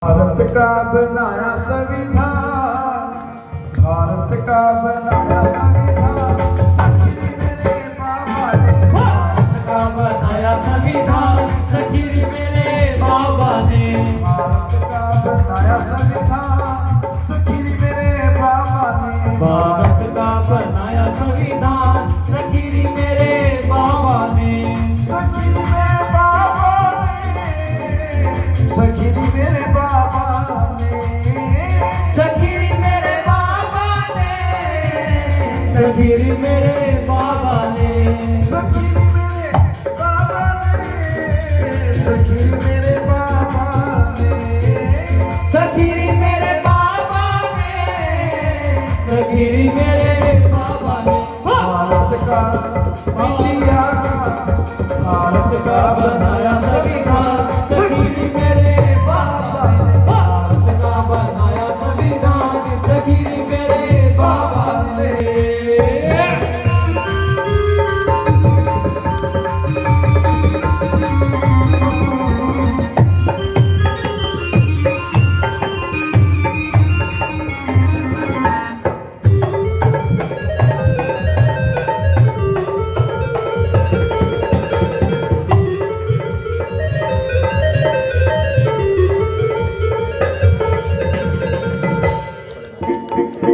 भारत का बनाया संविधान, भारत का बनाया संविधान, मेरे बाबा ने भारत का बनाया संविधान, सखीर मेरे बाबा ने। भारत का बनाया संविधान, सखीर मेरे बाबा ने। भारत का बनाया संविधान, सखीर मेरे बाबा ने। सखीर मेरे बाबा ने, सखीर मेरे बाबा ने, सखीर मेरे बाबा ने, सखीर मेरे बाबा ने। सखीर मेरे बाबा ने, सखीर मेरे बाबा ने। सखीर मेरे बाबा ने, सखीर मेरे बाबा ने। भारत का इंडिया का, भारत का बनाया संविधान, सखीर मेरे बाबा ने। भारत का बनाया संविधान, सखीर मेरे बाबा ने।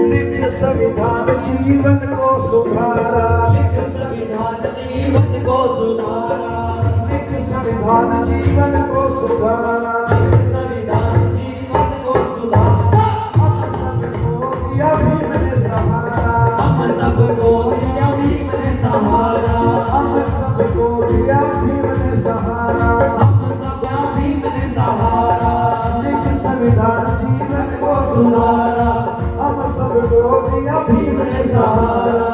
लिख संविधान जीवन को सुधारा, लिख संविधान जीवन को सुधारा। लिख संविधान जीवन को सुधारा। संविधान जीवन को सुधारा। हम सबको दिया भीम ने सहारा, हम सबको दिया भीम ने सहारा। हम सबको दिया भीम ने सहारा। हम सबको भीम ने सहारा। लिख संविधान जीवन को सुधारा, हम सबको दिया भीम ने सहारा।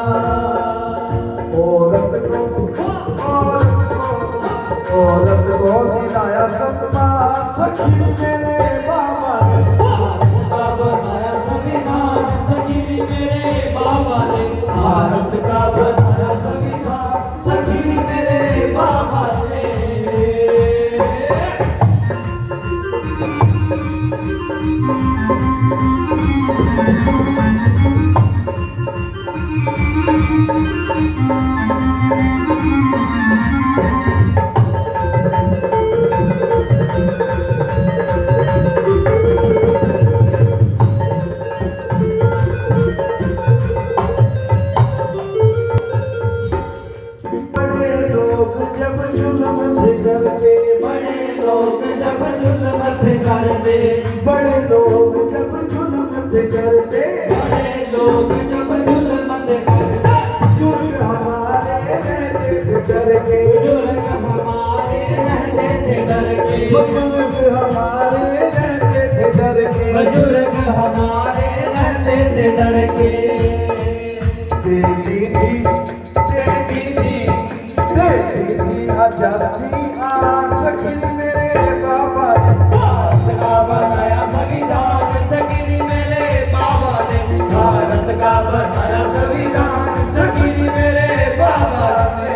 औरत को दिलाया सम्मान, सखी मेरे बाबा ने। भारत का बनाया संविधान, सखीर मेरे बाबा ने। भारत का बनाया संविधान, सखीर मेरे बाबा ने। बड़े लोग जब जुल्म थे करते, बड़े लोग जब जुल्म थे करते, बड़े लोग जब जुल्म थे करते, बड़े लोग जब जुल्म थे करते, जुर्ग हमारे रहते थे करके, बुजुर्ग हमारे रहते थे डर के। बुजुर्ग हमारे रहते थे करके। बुजुर्ग हमारे रहते थे डर के। देती थी, देती थी, देती थी आजादी आज सखी मेरे बाबा ने। भारत का बनाया संविधान, सखीर मेरे बाबा ने। भारत का बनाया संविधान, सखीर मेरे बाबा ने।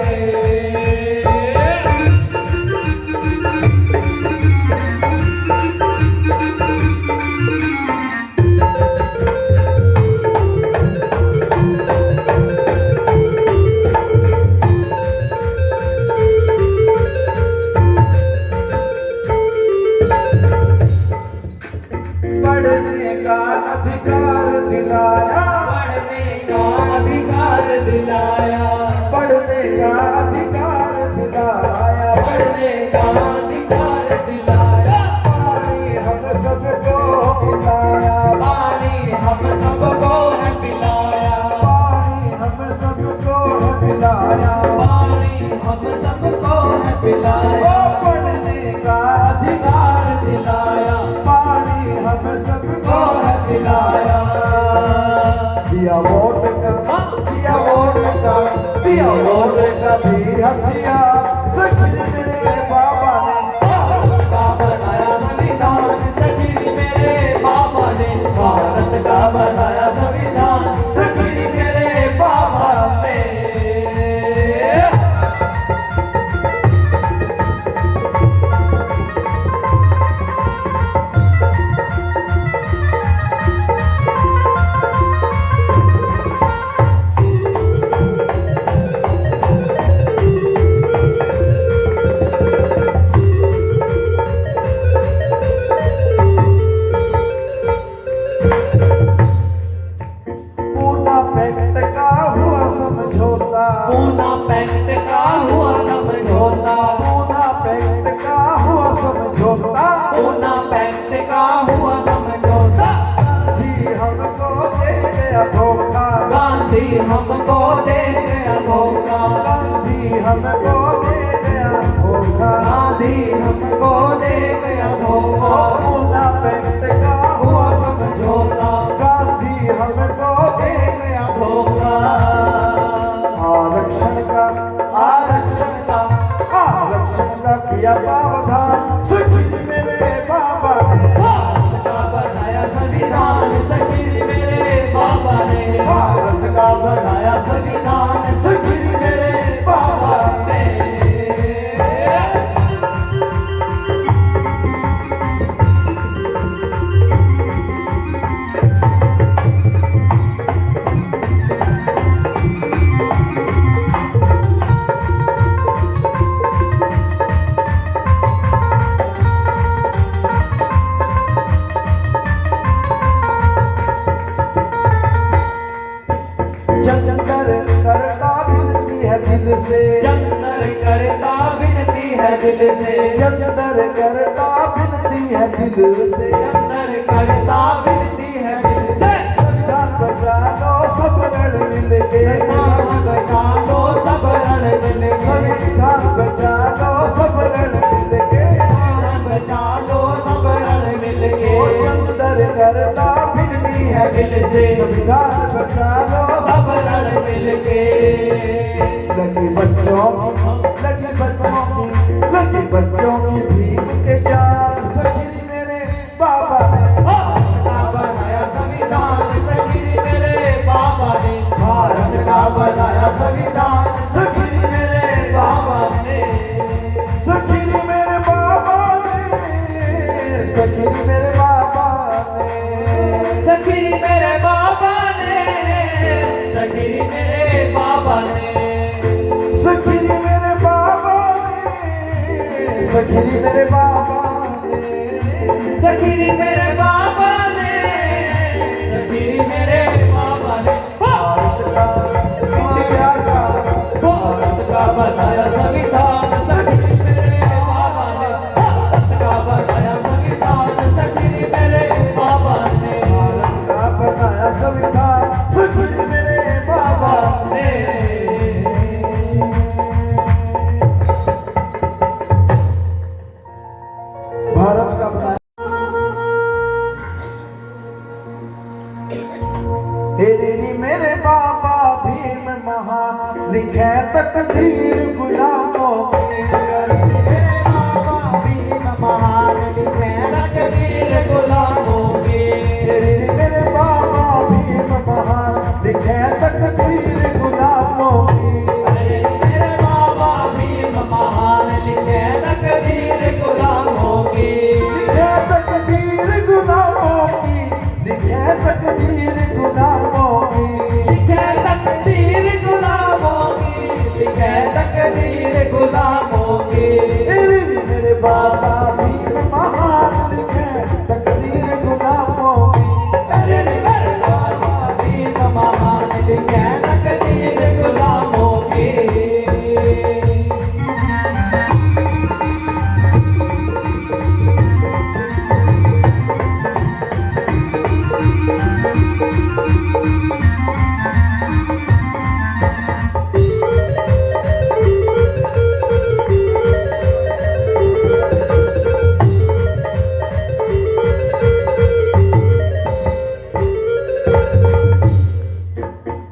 पढ़ने का अधिकार दिलाया, पढ़ने का अधिकार दिलाया। पढ़ने का अधिकार दिलाया। पढ़ने का अधिकार दिलाया। पानी हम सबको पिलाया, पानी हम सबको है पिलाया। पानी हम सबको पिलाया। पानी हम सबको है पिलाया। ओ पढ़ने का अधिकार दिलाया, पानी हम सबको है पिलाया। दिया वोट का, दिया वोट का, दिया वोट का भी हथियार सखी मेरे बाबा ने। भारत का बनाया संविधान, सखीर मेरे बाबा ने। भारत का बनाया संविधान, सखीर मेरे बाबा ने। से चंदर करता विनती है दिल से चंदर करता विनती है दिल से चंदर करता विनती है दिल से संविधान बचा लो सब रण मिल के संविधान बचा लो सब रण मिल के संविधान बचा लो सब रण मिल के संविधान बचा लो सब रण मिल के ओ चंदर करता विनती है दिल से संविधान बचा लो सब रण मिल के लगे बच्चों की भीख के जान सखी मेरे बाबा ने का बनाया संविधान सखी मेरे बाबा ने भारत का बनाया संविधान सखी मेरे बाबा ने सखी मेरे बाबा ने सखी मेरे बाबा ने सखी मेरे बाबा ने सखी मेरे बाबा ने सखी मेरे बाबा ने सखी मेरे बाबा ने सखी मेरे बाबा ने सखी मेरे बाबा ने भारत का बनाया संविधान सखी मेरे बाबा ने भारत का बनाया संविधान सखी मेरे बाबा ने भारत का बनाया संविधान सखी मेरे बाबा ने भारत का बनाया हेरी मेरे बाबा भीम महान लिखे तकदीर गुलामों की मेरे बाबा भीम महान लिखे तकदीर गुलामों की हेरी मेरे बाबा भीम महान लिखे तकदीर गुलामों की अरे मेरे बाबा भीम महान लिखे तकदीर गुलामों की लिखे तकदीर गुलामों की लिखे तकदीर गुलामों की लिखे तकदीर गुलामों की लिखे तकदीर गुलामों की मेरे बाबा भीम महान लिखे तकदीर गुलामों की अरे मेरे बाबा भीम महान लिखे तकदीर गुलामों की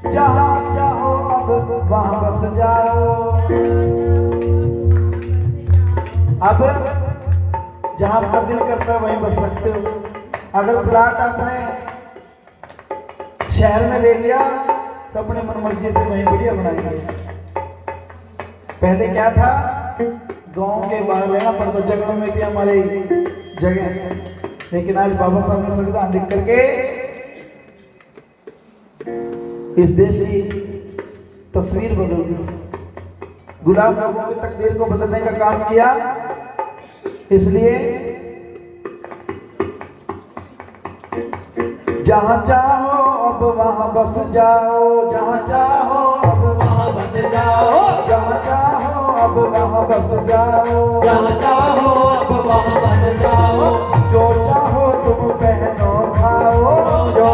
जहाँ चाहो अब वहाँ बस जाओ अब जहाँ आपका दिल करता है वहीं बस सकते हो अगर प्लाट आपने शहर में ले लिया तो अपने मनमर्जी से वहीं बढ़िया बनाएंगे पहले क्या था गांव के बाहर रहना पड़ता जंगलों में थी हमारी जगह लेकिन आज बाबा साहब ने संविधान लिख करके इस देश की तस्वीर बदल दी गुलाम लोगों की तकदीर को बदलने का काम किया इसलिए जहां चाहो अब वहां बस जाओ जहां चाहो अब वहाँ बस जाओ जहां चाहो अब वहां बस जाओ जहाँ चाहो अब वहाँ बस जाओ जो चाहो तुम पहनो खाओ जो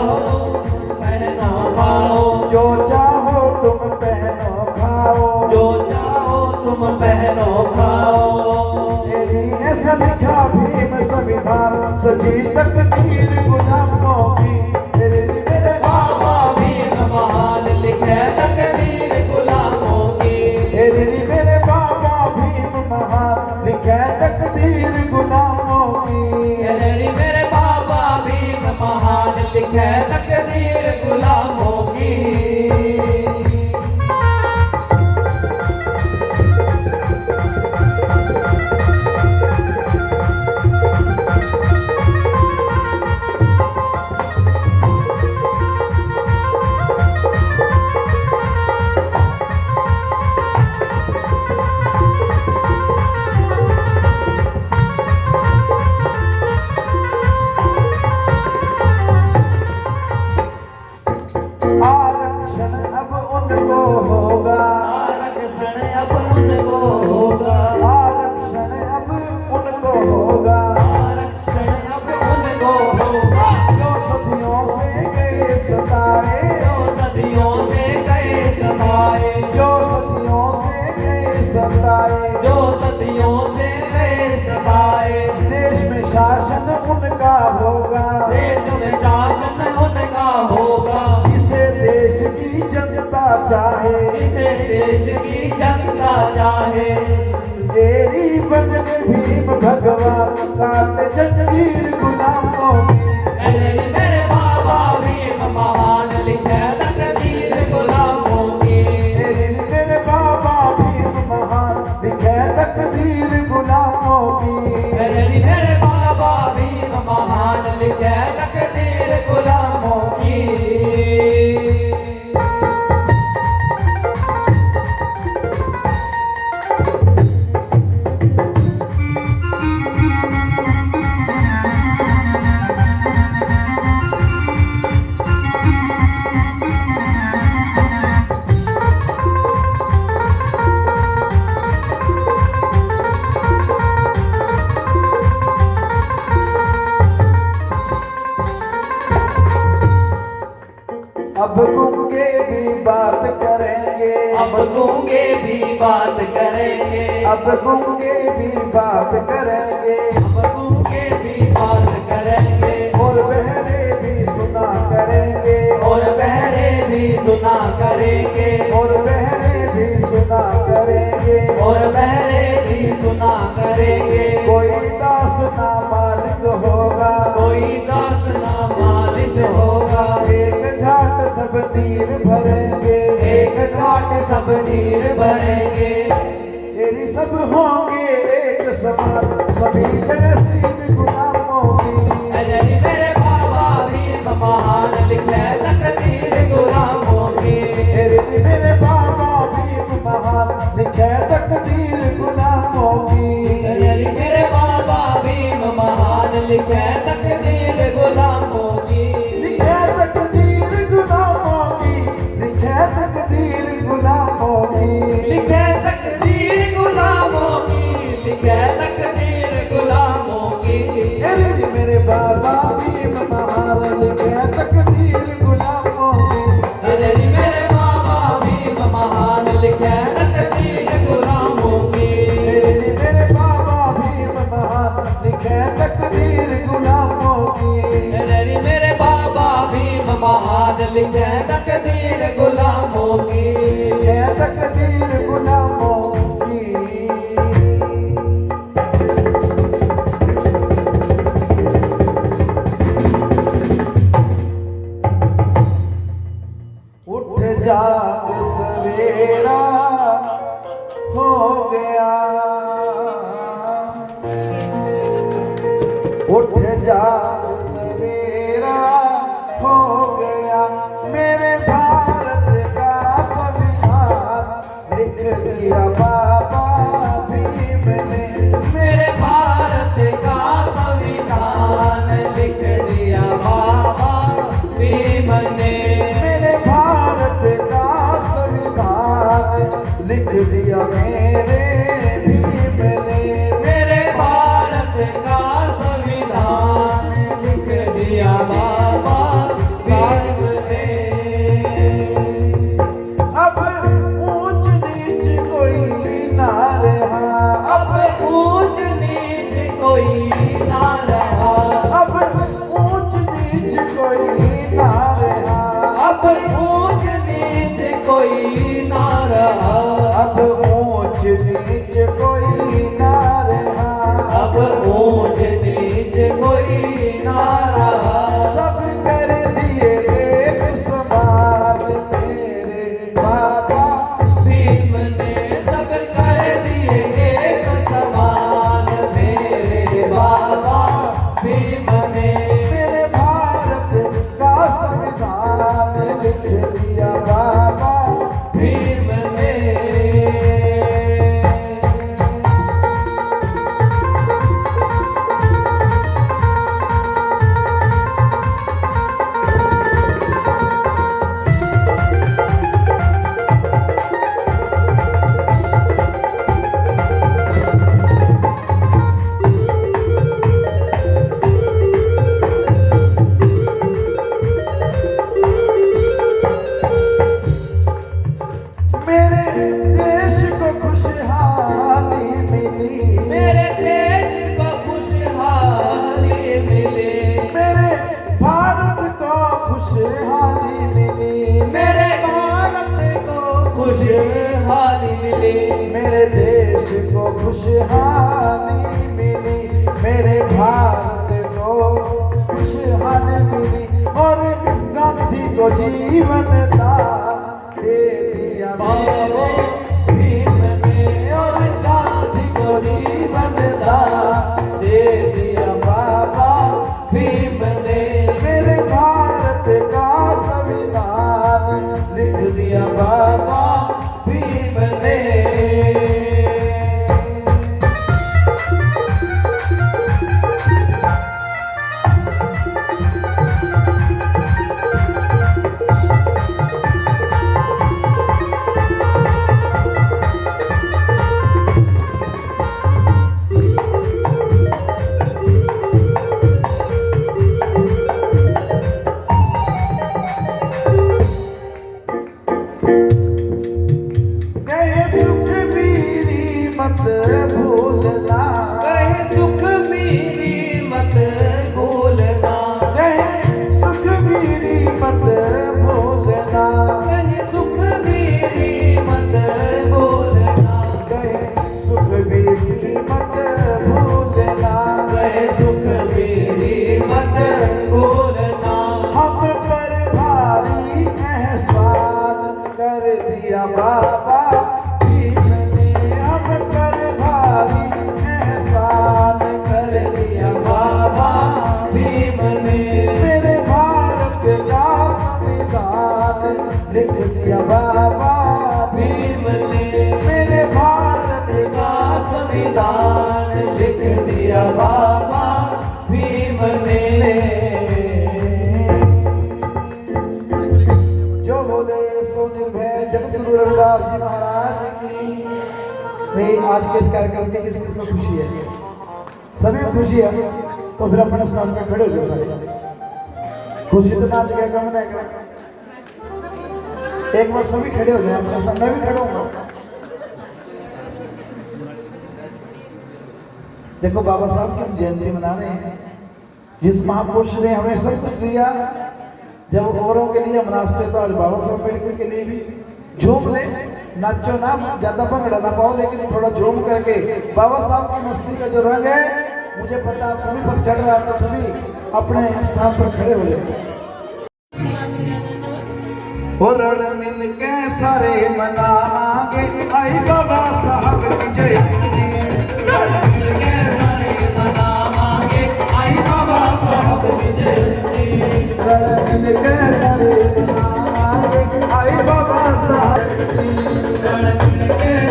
पहना पाओ जो चाहो तुम पहनो खाओ जो चाहो तुम पहनो खाओ तेरी ऐसा लिखा भीम संविधान सजी तकदीर गुलामों की मेरे बाबा भीम महान लिखे तकदीर गुलामों की तेरी मेरे बाबा भीम महान लिखे तकदीर गुलामों की मेरे बाबा भीम महान लिखे तकदीर गुलामों की आरक्षण अब गोलियों से देश सताए। देश में शासन उनका होगा, देश में शासन उनका होगा, जिसे देश की जनता चाहे, इसे देश की जनता चाहे। तेरी बदन भीम भगवान काट जंजीर गुलामों की। मेरे बाबा भीम महान लिखे तकदीर गुलामों की। मेरे बाबा भीम महान लिखे तकदीर गुलामों की। मेरे बाबा भीम महान लिखे तकदीर गुलामों की। अब गूंगे भी बात करेंगे, अब गूंगे भी बात करेंगे, अब गूंगे भी बात करेंगे, अब गूंगे भी बात करेंगे, और बहरे भी सुना करेंगे, और बहरे भी सुना करेंगे, और बहरे भी सुना करेंगे, और बहरे भी सुना करेंगे। कोई दास ना मालिक होगा, कोई दास ना मालिक होगा, एक घाट सब तीर भरेंगे, एक घाट सब नीर भरेंगे। तेरी सब होंगे एक समान, सभी नसीब गुलामों की। अजय मेरे बाबा भीम महान लिखे तकदीर गुलामों की। मेरे बाबा भीम महान लिखे तकदीर गुलामों की। अजय मेरे बाबा भीम महान लिखे तकदीर गुलामों की। लिखे तकदीर गुलामों की, लिखे तकदीर गुलामों की। लिखे तकदीर गुलामों की, लिखे तकदीर गुलामों की। मेरे बाबा भीम महान लिखे तकदीर गुलामों की। अजय मेरे बाबा भीम महान लिखे तकदीर गुलामों की। मेरे बाबा भीम महान लिखे तकदीर गुलामों की। अजय मेरे बाबा भीम महान लिखे तकदीर गुलामों की। लिखे तकदीर गुलामों की। उठ जाग सवेरा हो गया, उठ जाग सवेरा हो गया, मेरे भारत का संविधान लिख दिया बाबा भीम ने। मेरे भारत का संविधान लिख दिया बाबा भीम ने। मेरे भारत का संविधान लिख दिया मेरे भीम ने। मेरे भारत का संविधान लिख दिया बाबा भीम ने। अब ऊंच नीच कोई ना रहा, अब ऊंच नीच कोई ना रहा, अब ऊंच नीच कोई ना रहा, अब ऊंच नीच कोई ना रहा, अब ऊंच नीच कोई ना रहा, अब ऊंच नीच कोई ना रहा। सब कर दिए एक समान मेरे बाबा भीम ने सब कर दिए एक समान मेरे बाबा भीम ने। मेरे भारत का संविधान लिख दिया बाबा भीम ने। खुशहाली मिले, मेरे देश को खुशहाली मिली, मेरे भारत को खुशहाली मिली, और गांधी को जीवन दान दे दिया बाबा भीम ने, और गांधी को जीवन दान दे दिया बाबा भीम ने, मेरे भारत का संविधान लिख दिया बाबा भीम ने। कहे सुख मेरी मत भूलना, कहे सुख मेरी मत भूलना, कहे सुख मेरी मत भूलना, कहे सुख मेरी मत भूलना, कहे सुख मेरी मत भूलना, कहे सुख मेरी मत भूलना, हम पर भारी एहसान कर दिया बाबा भीम ने, हम पर भारी एहसान कर दिया बाबा भीम ने, मेरे भारत का संविधान लिख दिया बाबा भीम ने, मेरे भारत का संविधान लिख दिया बाबा भीम ने। जो बोले सो निर्भय जगत गुरु रविदास जी महाराज की। भाई आज के इस कार्यक्रम की किस किस को खुशी है? सभी को खुशी है, तो फिर अपने स्थान में खड़े हो जाओ सारे। खुशी तो नाच गया कम नहीं कर, एक बार सभी खड़े हो जाए अपने स्थान। मैं भी खड़ा हूँ। देखो बाबा साहब की हम जयंती मना रहे हैं। जिस महापुरुष ने हमें सब कुछ दिया, जब औरों के लिए हम नाचते तो आज बाबा साहब अम्बेडकर के लिए भी झूम ले। नाचो ना, ज्यादा भंगड़ा ना पाओ, लेकिन थोड़ा झूम करके बाबा साहब की मस्ती का जो रंग है, मुझे पता आप सभी पर चढ़ रहा है, तो सभी अपने स्थान पर खड़े हो जाए। और रल मिल के सारे मनावांगे आई बाबा साहब की जयंती। रल मिल के सारे मनावांगे आई बाबा साहब की। रल मिल के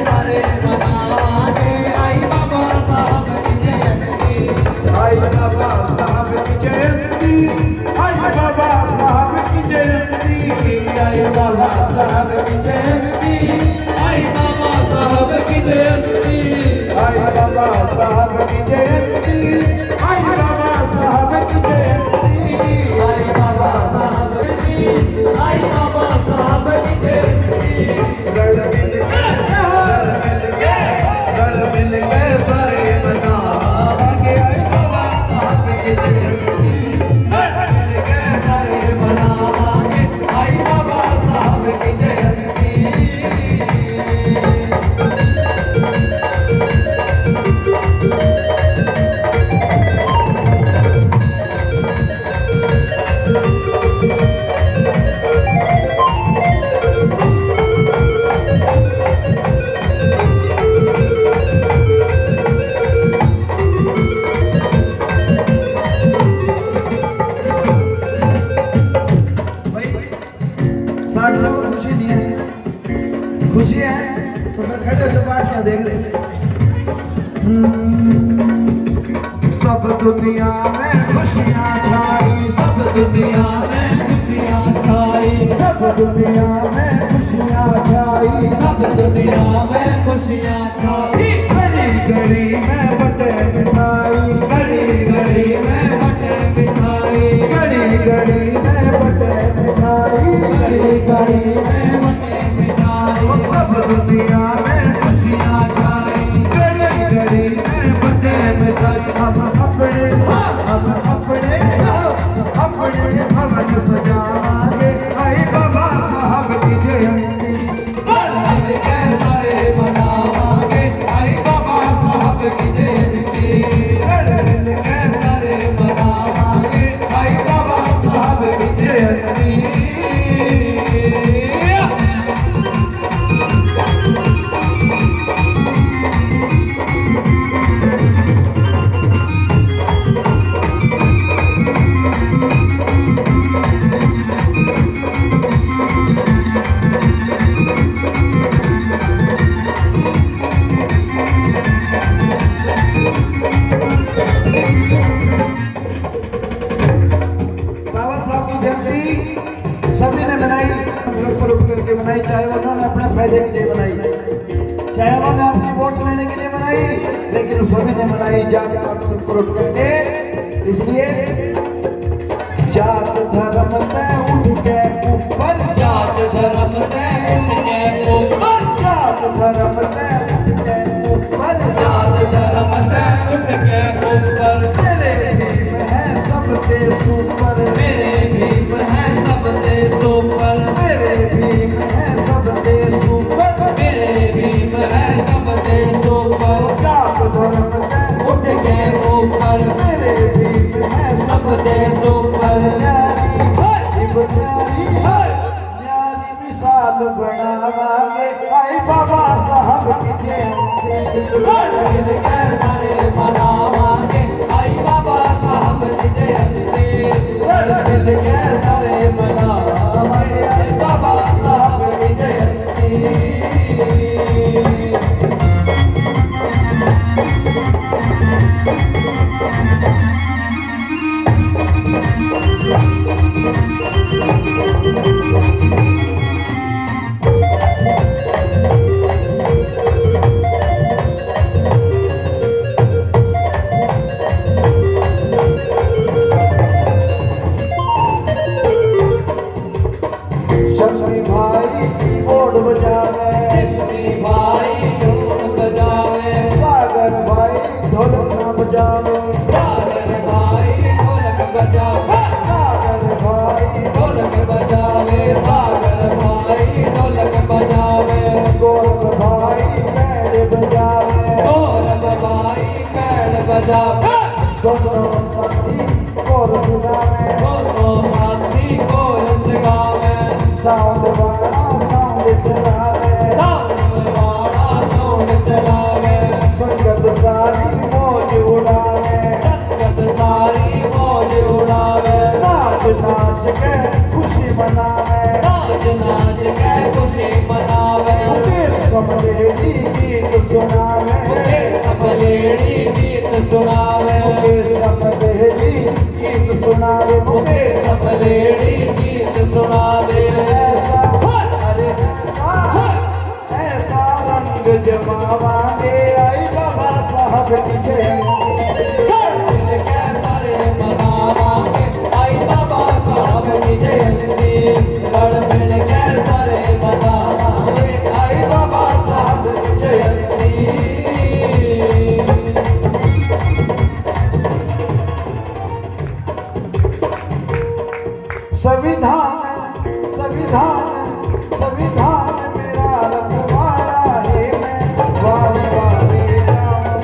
सारे मनावांगे आई बाबा साहब की जयंती। आई बाबा साहब की जयंती, आई बाबा साहब की जयंती, आई बाबा साहब की जयंती, आई बाबा साहब की जयंती, आई बाबा साहब की जयंती, आई बाबा साहब की जयंती, आई बाबा साहब की, आई बाबा साहब की जयंती। रल मिल के सारे मनावांगे आई बाबा साहब की जयंती। रल मिल के सारे मनावांगे आई बाबा साहब की जयंती। साथियों को खुशी नहीं है, खुशी है तो फिर खड़े हो बात क्या देख रहे। सब दुनिया में खुशियाँ छाई, सब दुनिया में खुशियाँ छाई, सब दुनिया में खुशियाँ छाई, सब दुनिया में खुशियाँ छाई। घड़ी घड़ी में बटे मिठाई, घड़ी घड़ी में बटे मिठाई, घड़ी घड़ी में बटे मिठाई, घड़ी घड़ी में बटे मिठाई। वो सब दुनिया में खुशियाँ छाई, घड़ी घड़ी में बटे मिठाई। हम अपने सभी ने बनाई, सब पर उठ करके बनाई, चाहे उन्होंने अपने फायदे के लिए बनाई, चाहे उन्होंने अपनी वोट लेने के लिए बनाई, लेकिन सभी ने बनाई जात पात सब पर उठ करके। इसलिए जात धर्म तय उठ के ऊपर, जात धर्म तय उठ के ऊपर, जात धर्म तय उठ के ऊपर, जात धर्म तय उठ के ऊपर। मेरे भीम है सबते सुपर, मेरे भीम है सबते सुपर, मेरे भीम है सबते सुपर, मेरे भीम है सबते सुपर। जात धर्म तय उठ के ऊपर, मेरे भीम है सबते सुपर। न्यारी मिसाल बनावांगे, आई बाबा साहब की जयंती। मिल के सारे मनावांगे, आई बाबा साहब की जयंती। मिल के सारे मनावांगे, आई बाबा साहब की जयंती। शक्ति भाई कीबोर्ड बजावे, लक्ष्मी भाई धून बजावे, सागर भाई ढोलक ना बजावे, सागर भाई ढोलक बजावे, सागर भाई ढोलक बजावे, सागर भाई ढोलक बजावे। गौरव भाई बैंड बजावे, गौरव भाई बैंड बजावे, दोनों साथी कोरस गावे, दोनों साथी कोरस गावे। साउंड वाला साउंड चलावे, साउंड वाला साउंड चलावे, संगत सारी मौज उड़ावे, संगत सारी मौज उड़ावे। नाच नाच के खुशी मनावे, नाच नाच के खुशी मनावे। मुकेश समलेरी गीत सुनावे, मुकेश समलेरी गीत सुनावे, मुकेश समलेरी गीत सुनावे, मुकेश समलेरी गीत सुनावे। ऐसा अरे ऐसा रंग जमावांगे, आई बाबा साहब की जयंती। मिल के सारे मनावांगे, आई बाबा साहब की जयंती। मिल के सारे मनावांगे, आई बाबा साहब की जयंती। संविधान संविधान संविधान मेरा रखवाड़ा है, मैं वाली वाली जाऊं।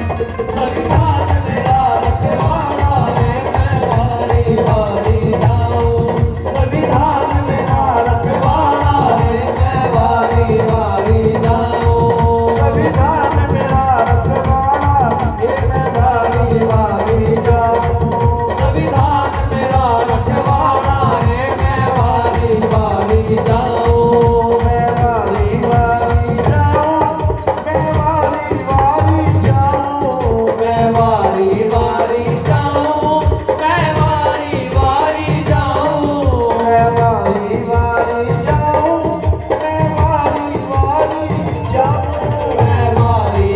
संविधान मेरा रखवाड़ा है, मैं वारी वारी जाऊं। संविधान मेरा रखवाड़ा है, मैं वारी वारी जाऊं। संविधान मेरा रखवाड़ा है, मैं वाली वाली जाऊं। संविधान मेरा रखवाड़ा है, मैं वारी वारी जाऊं। मैं वाली वाली जाऊं, मैं वाली वाली जाऊं। मैं वारी वारी जाऊं, मैं वारी वारी जाऊं। मैं वाली वाली जाऊं, मैं वाली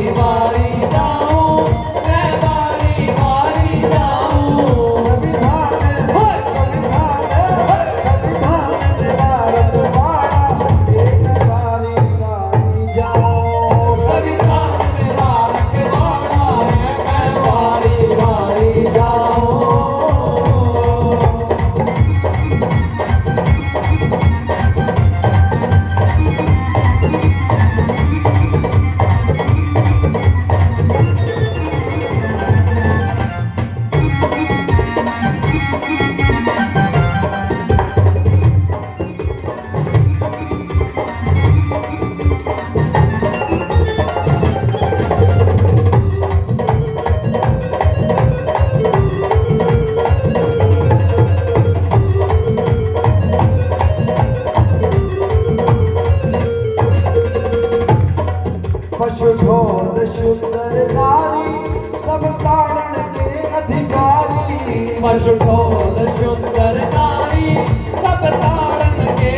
वाली जाऊं। मैं वारी वारी जाऊं, मैं वारी वारी जाऊं। संविधान मेरा रखवाड़ा, एक वाली वाली जाऊं। संविधान मेरा रखवाड़ा है, मैं वारी वारी जाऊं। पशु ढोल शुद्र नारी, सब तारण के अधिकारी। पशु ढोल सुंदर नारी, सब ताड़न के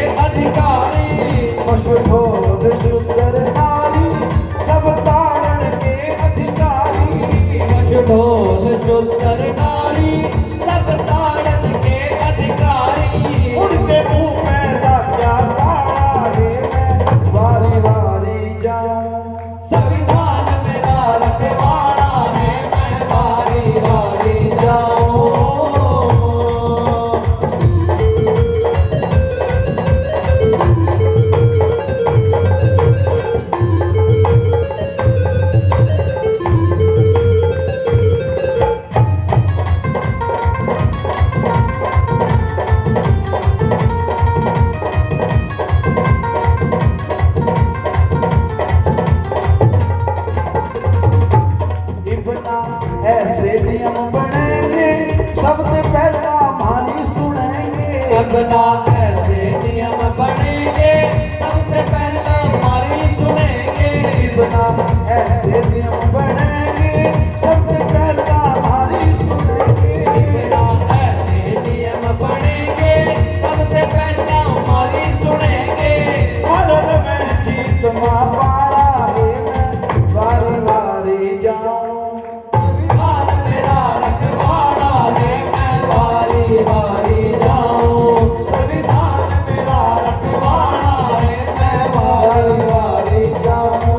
अब ना ऐसे नियम बनेंगे, सबसे पहला हमारी सुनेंगे। बिना ऐसे नियम बनेंगे, सबसे पहला हमारी सुनेंगे। बिना ऐसे नियम बनेंगे, सबसे पहला हमारी सुनेंगे। मरण में जीत मां पारा है, मैं वारी वारी जाऊं। संविधान मेरा रखवाड़ा है, मैं वारी वारी जाऊं। संविधान मेरा रखवाड़ा है, मैं वारी वारी जाऊं।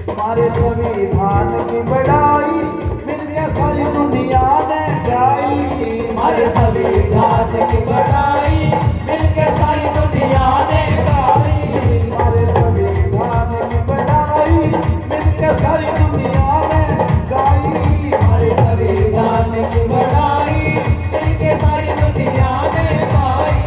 हमारे संविधान की बड़ाई मिलके सारी दुनिया ने गाई। हमारे संविधान की बड़ाई मिलके सारी दुनिया ने गाई। हमारे संविधान की बड़ाई मिलके सारी दुनिया ने गाई। हमारे संविधान की बड़ाई मिलके सारी दुनिया ने गाई।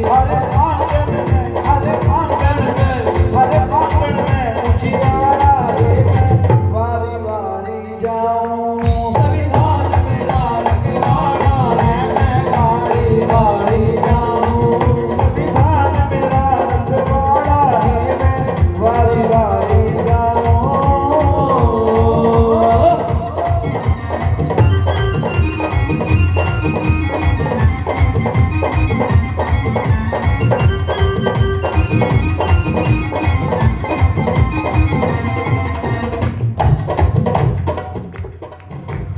हरे आंगन में, हरे आंगन में, हरे आंगन में उजियारा है, मैं वारी वारी जाऊं। संविधान मेरा रखवाड़ा है, मैं वारी वारी जाऊं। संविधान मेरा रखवाड़ा है, मैं वारी वारी जाऊं।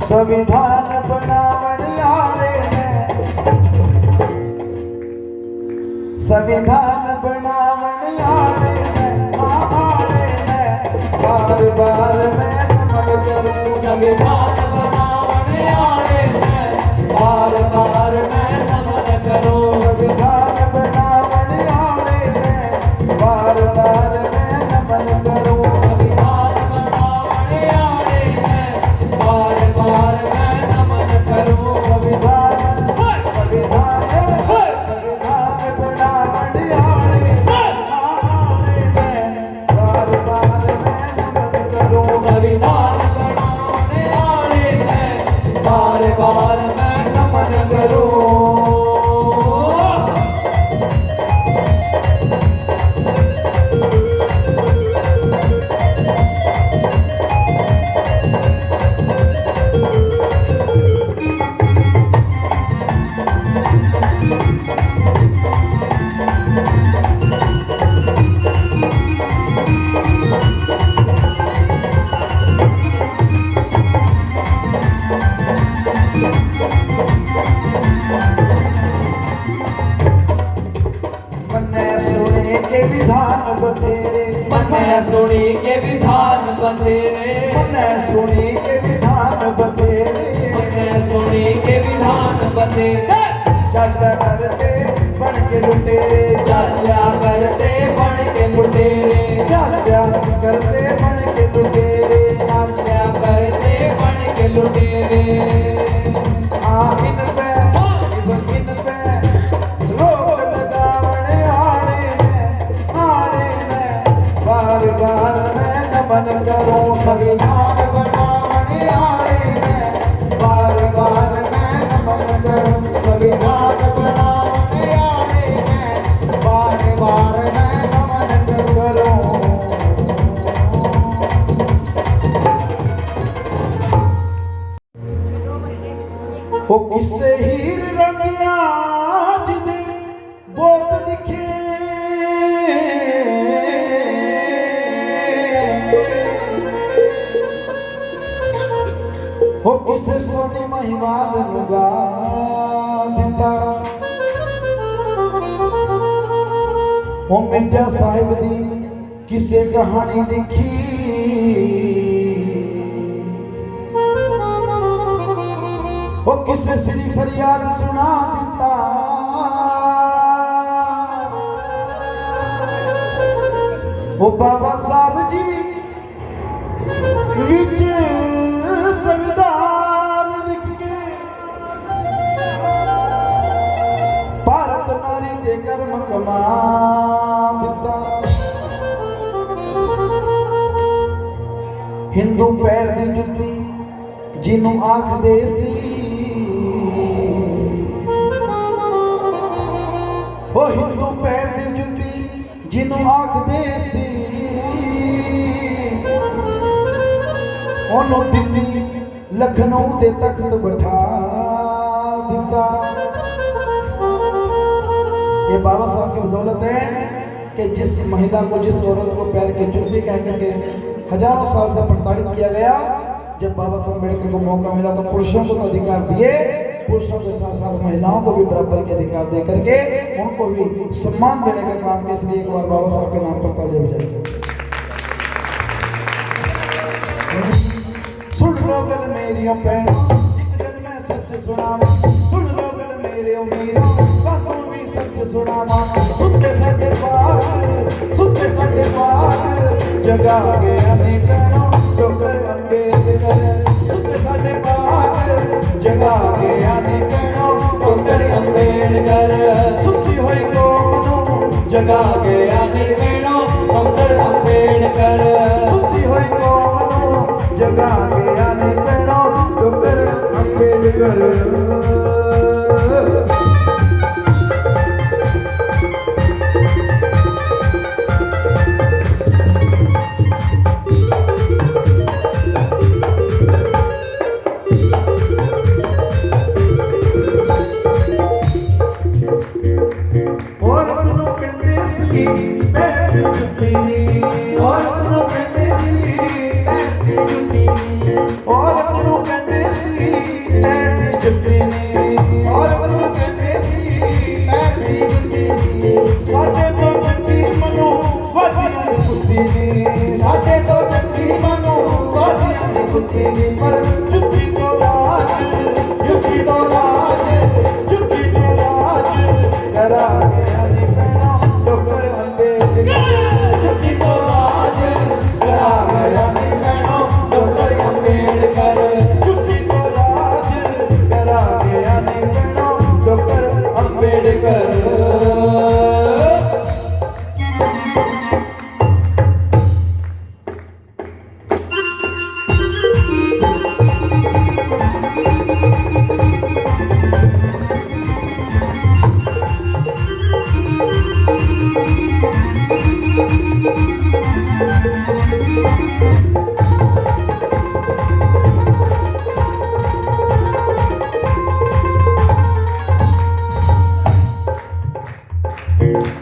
संविधान बनावन आले हैं, संविधान बनावन आले हैं, आले हैं। बार बार मैं नमन करूं। संविधान बनावने आए हैं, बार बार मैं नमन करूं। संविधान बनावन आले हैं, बार बार मैं नमन करूं। संविधान बनावने आए हैं, बार बार मैं नमन करूं। संविधान संविधान संविधान बनावन आले हैं, बार बार मैं नमन करूं। संविधान बनावने आए हैं, बार बार मैं नमन करूं। मन्ने सुने के विधान बतेरे, मैंने सुनी के विधान बतेरे। मन्ने सुने के विधान बतेरे। मैंने सुनी के विधान बतेरे। चल करते बन के लुटेरे, चल्या करते बन के लुटेरे। चल करते बन के लुटेरे। चल्या करते बन के लुटेरे। इन पे रोक लगावने आने में बार बार मैं नमन करूं। संविधान बनावने आने में बार बार मैं नमन करूं। संविधान बनावने आने में बार बार मैं नमन करूं। वो किससे हीर रंगिया जिदे बोत लिखे, वो किसे सोनी महिमाल रुगा दिता। वो मिर्जा साहिब दी किसे कहानी लिखी, वो किसे श्री फरियाद सुना दिता। ओ बाबा साहब जी विच संविधान लिख के भारत नारी दे कर्म कमा दिता। हिंदू पैर दी जुत्ती जिन्हों आखदे सी, ओ हिंदू पैर दी जुत्ती जिन्हों आखदे सी, ओनू दिल्ली लखनऊ दे तख्त बिठा दिता। ये बाबा साहब की बदौलत है कि जिस महिला को, जिस औरत को पैर की जुत्ती कह करके हजारों साल से प्रताड़ित किया गया, जब बाबा साहब अम्बेडकर को मौका मिला तो पुरुषों को तो अधिकार दिए, पुरुषों के साथ साथ महिलाओं को भी बराबर के अधिकार दे करके उनको भी सम्मान देने का काम किया। इसलिए एक बार बाबा साहब के नाम पर ताली बजाइए। सुन लो गल मेरियों भैनों, एक गल मैं सच सुनावा, सुन लो गल मेरियों मीरों, बातों भी सच सुनावा। सुनते साडे बाग जगा के अने भैनों डॉक्टर अंबेडकर, सुनते साडे बाग जगा के आने भैनों डॉक्टर अंबेडकर, सुती हुई कौम नूं जगा के आने भैनों डॉक्टर अंबेडकर, सुती हुई कौम नूं जगा के आने भैनों डॉक्टर अंबेडकर।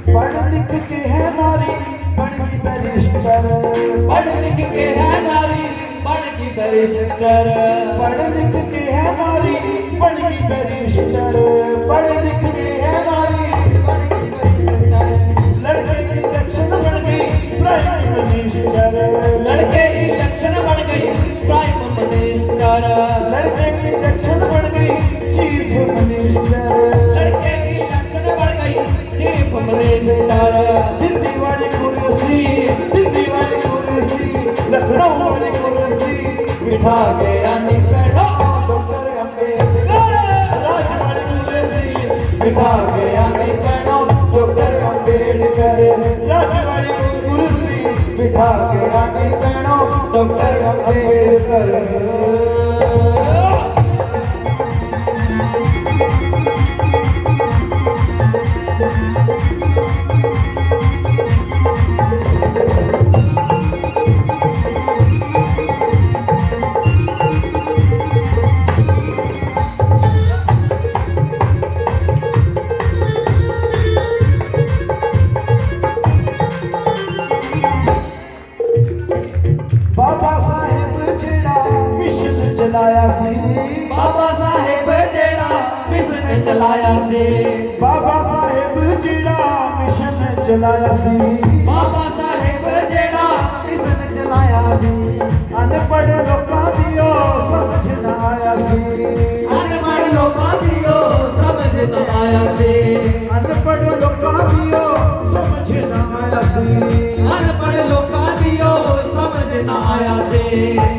पढ़ लिख के है नारी बन की बैरिस्टर, पढ़ लिख के है नारी बन की बैरिस्टर, पढ़ लिख के है नारी बन की बैरिस्टर, पढ़ लिख के है नारी बन की बैरिस्टर। लड़के की लक्षण बन गई प्राइम मिनिस्टर, लड़के की लक्षण बन गई प्राइम मिनिस्टर, लड़के की लक्षण बन गई चीफ मिनिस्टर, लड़के की लक्षण बन गई चीफ मिनिस्टर। दिल्ली वाली कुर्सी, दिल्ली वाली कुर्सी, लखनऊ वाली कुर्सी बिठा के आनी बैठो डॉक्टर अम्बेडकर, राज वाली कुर्सी बिठा के आनी बैठो डॉक्टर अम्बेडकर, राज वाली कुर्सी बिठा के आनी बैठो डॉक्टर अम्बेडकर। बाबा साहेब जेड़ा मिशन चलाया सी, बाबा साहेब जेड़ा मिशन चलाया सी, बाबा साहेब जेड़ा मिशन चलाया सी, बाबा साहेब जेड़ा मिशन चलाया सी। अनपढ़ लोकां दियो समझ ना आया सी, अनपढ़ लोकां दियो समझ ना आया सी, अनपढ़ लोकां दियो समझ ना आया सी, अनपढ़ ना आया सी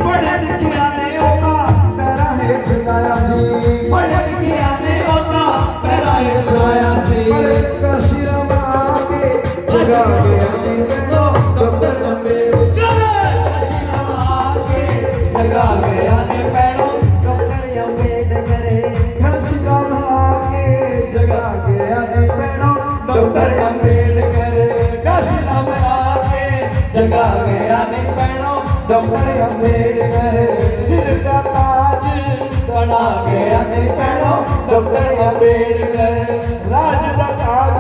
बड़े लिखिया ने ओका पैरा हेठ लाया सी बड़े लिखिया ने ओका पैरा हेठ लाया सी बड़े करशिरम आके जगा गया नी पेड़ो डॉक्टर अम्बेडकर आके जगा गया ने पैरों डॉक्टर अम्बेडकर करशिरम आके जगा गया नी पेड़ो डॉक्टर अम्बेडकर करशिरम आके जगा गया ने पैरों डॉक्टर अम्बेडकर सिर का ताज बना गया ने पैरों डॉक्टर अम्बेडकर राज का ताज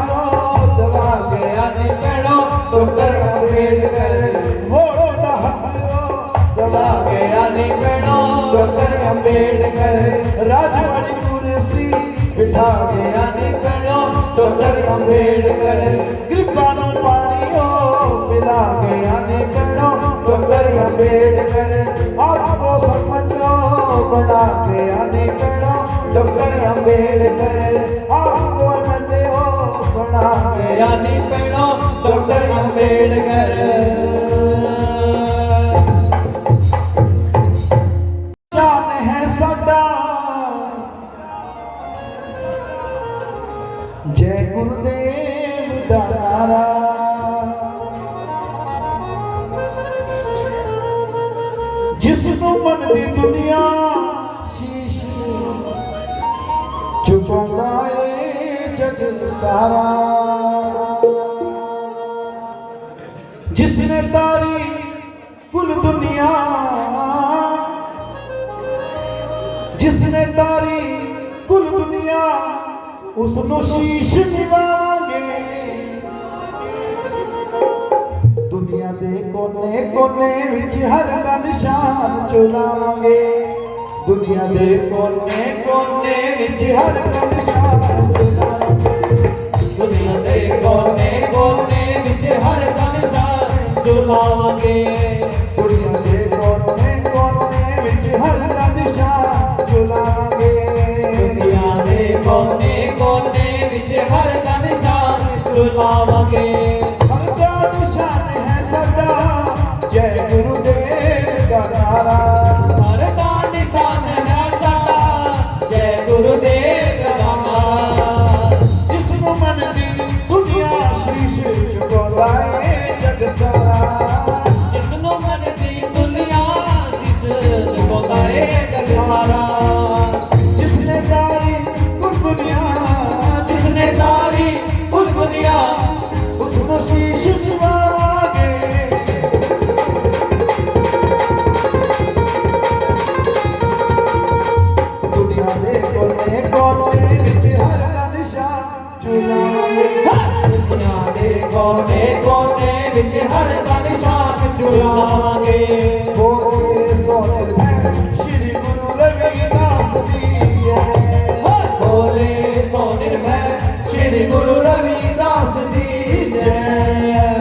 दबा गया ने पैरों डॉक्टर अम्बेडकर वोट दा हक दबा गया ने पैरों डॉक्टर अम्बेडकर राजवाड़ी कुर्सी बिठा गया ने पैरों डॉक्टर अम्बेडकर गरीबां नूं पानी पिला गया नी पेड़ो डॉक्टर अम्बेडकर आपको समझो बना गया नी पेड़ो डॉक्टर अम्बेडकर आपको मंदे हो बना गया ने पैरों डॉक्टर अम्बेडकर शान है सदा जय गुरुदेव दा नारा जिसनों मन दी दुनिया शीश झुकांदा ए जग सारा जिसने तारी कुल दुनिया जिसने तारी कुल दुनिया उसनों शीश निवावांगे दुनिया दे कोने कोने विच हर दा निशान चुलावांगे दुनिया दे कोने कोने विच हर दा निशान चुलावांगे दुनिया दे कोने कोने विच हर निशान चुलावांगे दुनिया दे कोने कोने विच हर दा निशान चुलावांगे दुनिया दे कोने कोने विच हर निशान चुलावांगे हर दा निशान है सदा जय गुरुदेव का नारा हर का निशान है सदा जय गुरुदेव का नारा जिसनु मन दी दुनिया शीश झुकांदा ए जग सारा जिसनु मन दी दुनिया जिस झुकांदा ए जग सारा जिसने तारी कुल दुनिया जिसने तारी कुल दुनिया उसको शीश झुकावांगे दुनिया दे कोने कोने विच हर दा निशान चुलावांगे दुनिया दे कोने कोने विच हर का निशान चुलावांगे बोले सोने श्री गुरु रविदास जी बोले सो निर्भय श्री गुरु रविदास जी जय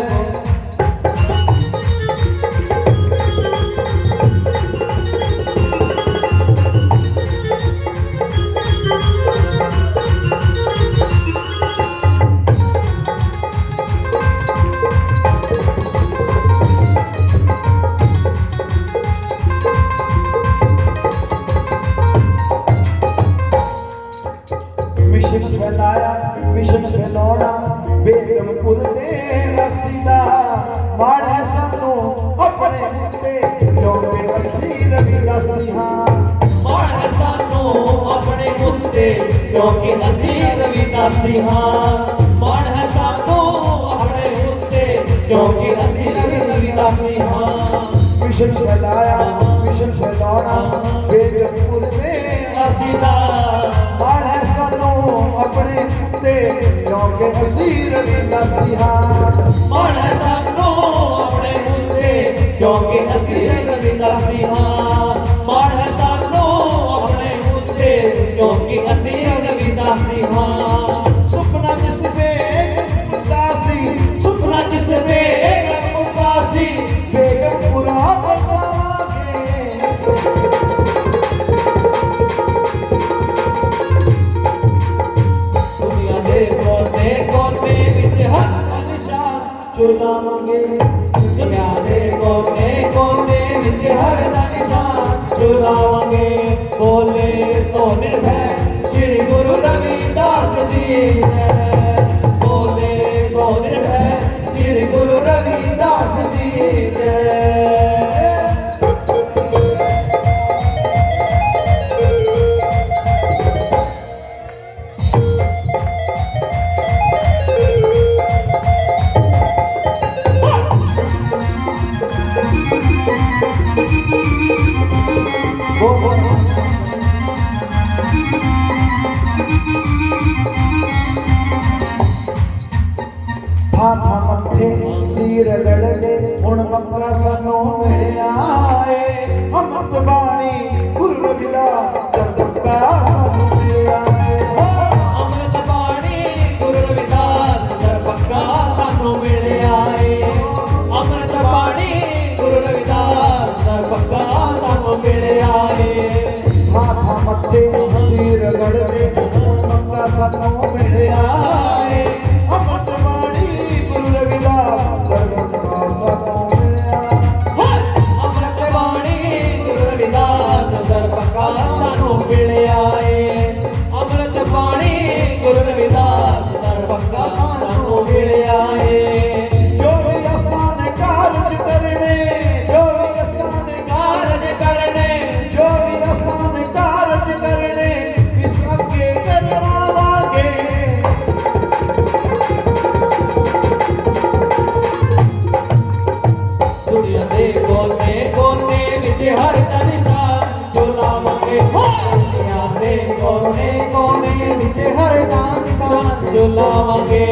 मिशन फैलाया मिशन फैलाना बेगमपुर दे रसीदा माड़े सानू अपने मुक्ते क्योंकि वसी रविदासी हाँ और सानू अपने मुक्ते क्योंकि असीं रविदासी हां और सानू अपने मुक्ते क्योंकि असीं रविदासी हां मिशन फैलाया मिशन फैलाना बेगमपुर दे रसीदा माड़े सानू अपने मुक्ते क्योंकि वसी रविदासी हाँ और सानू अपने मुक्ते क्योंकि असीं रविदासी हां और सानू अपने मुक्ते क्योंकि असीं रविदासी हां सुपना जिस बेगमपुरासी सुपना जिस बेगमपुरासी बेगमपुरा बसावांगे दुनिया दे कोने कोने विच हर का निशान झुलावांगे दुनिया दे कोने कोने विच हर दा निशान झुलावांगे बोले सो निर्भय श्री गुरु रविदास जी जय बोले सो निर्भय श्री गुरु रविदास जी जय था मथे सिर गड़दे हुण मक्का सानू मिलिया है अमृत बाणी गुरु रविदास दरबार सानू मिलिया है अमृत बाणी गुरु रविदास दरबार सानू मिलिया है अमृत बाणी गुरु रविदास दरबार सानू मिलिया है था मथे सिर गड़दे हुण मक्का सानू मिलिया है अमृत बाणी गुरु रविदास दरबार सानू मिलिया अमृत बाणी गुरु रविदास दरबार सानू मिलिया है अमृत बाणी गुरु रविदास दरबार सानू मिलिया है जो भी आसान कारज करने जो भी आसान कारज करने जो भी आसान कारज करने इस अगे करवावांगे दुनिया दे कोने कोने विच हर दा निशान झुलावांगे दुनिया दे कोने कोने विच हर दा निशान झुलावांगे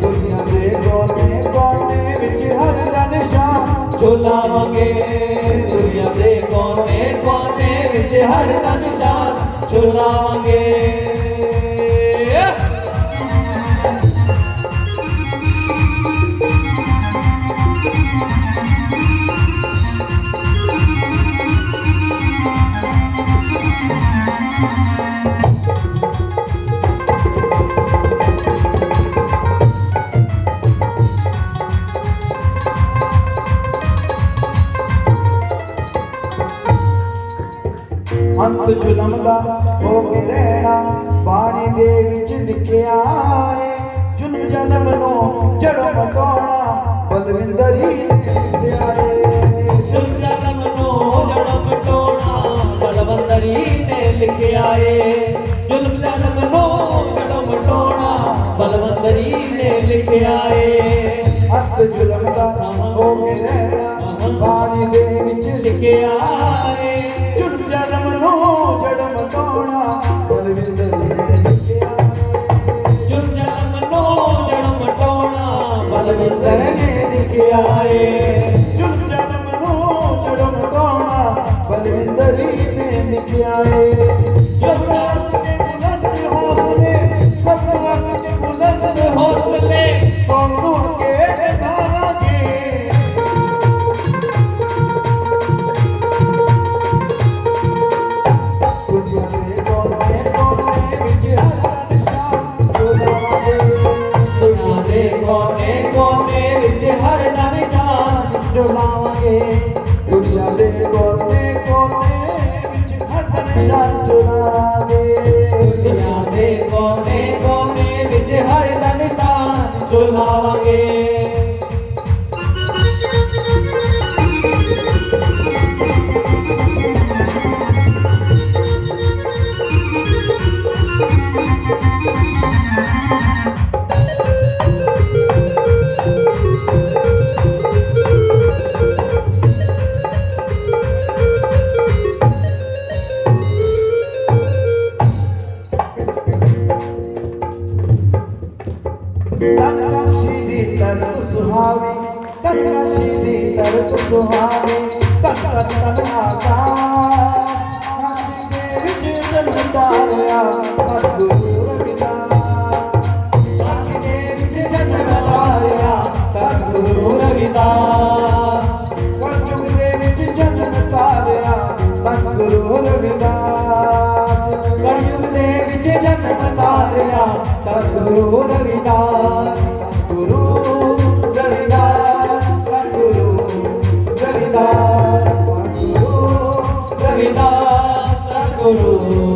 दुनिया दे कोने कोने विच हर दा निशान झुलावांगे दुनिया दे कोने कोने विच हर दा निशान झुलावांगे अंत जुलम दा हो के रहना बाणी दे विच लिखिया है जुल्म जलम नो जड़ों मटोना बलविंदरी लिखिया है जुल्म नो जड़ मटोना बलवंदरी ने लिखिया है जुल्म नो जड़ मटोना बलवंदरी ने लिखिया है अंत जुलम दा हो के रहना बाणी दे विच लिखिया है जुल्म जलम नो जड़ मटोना बलविंदरी ने लिखिया जुल्म नो जड़ मटोना बलविंदर ने लिखिया है जुल्म जलम नो जड़ मटोना बलविंदरी ने लिखिया है बुलंद हौसले कौनों के धागे दुनिया दे कोने कोने विच हर निशान झुलावांगे दुनिया दे कोने कोने विच हर दा निशान झुलावांगे दुनिया दे कोने कोने विच हर निशान झुलावांगे दुनिया दे कोने कोने विच हर दा निशान झुलावांगे तन तन शीरी तरत सुहावी तन तन शीरी तरत सुहावी तन तन तन आकाश नाची दे विच जन्म तारिया सतगुरु रविदास नाची दे विच जन्म तारिया सतगुरु रविदास कलयुग दे विच जन्म तारिया सतगुरु रविदास कलयुग दे विच जन्म तारिया सतगुरु रविदास सतगुरु रविदास गुरु